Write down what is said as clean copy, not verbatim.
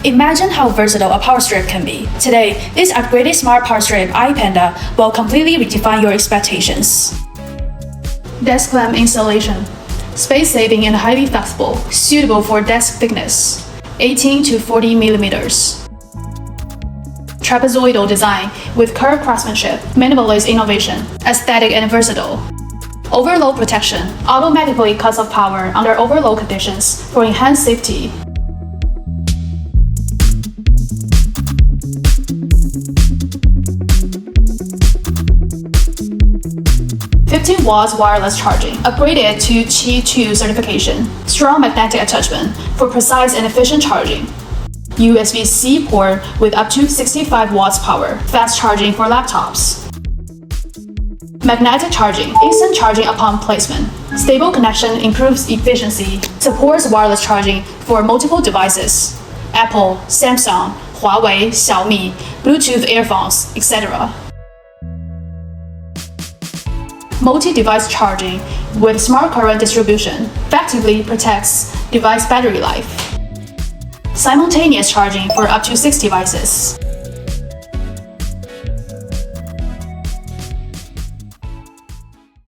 Imagine how versatile a power strip can be. Today, this upgraded smart power strip iPanda will completely redefine your expectations. Desk lamp installation. Space-saving and highly flexible, suitable for desk thickness, 18 to 40 millimeters. Trapezoidal design with curved craftsmanship, minimalist innovation, aesthetic and versatile. Overload protection automatically cuts off power under overload conditions for enhanced safety. 15 watts wireless charging, upgraded to Qi 2 certification. Strong magnetic attachment for precise and efficient charging. USB-C port with up to 65 watts power, fast charging for laptops. Magnetic charging, instant charging upon placement. Stable connection improves efficiency, supports wireless charging for multiple devices. Apple, Samsung, Huawei, Xiaomi, Bluetooth earphones, etc. Multi-device charging with smart current distribution effectively protects device battery life. Simultaneous charging for up to 6 devices.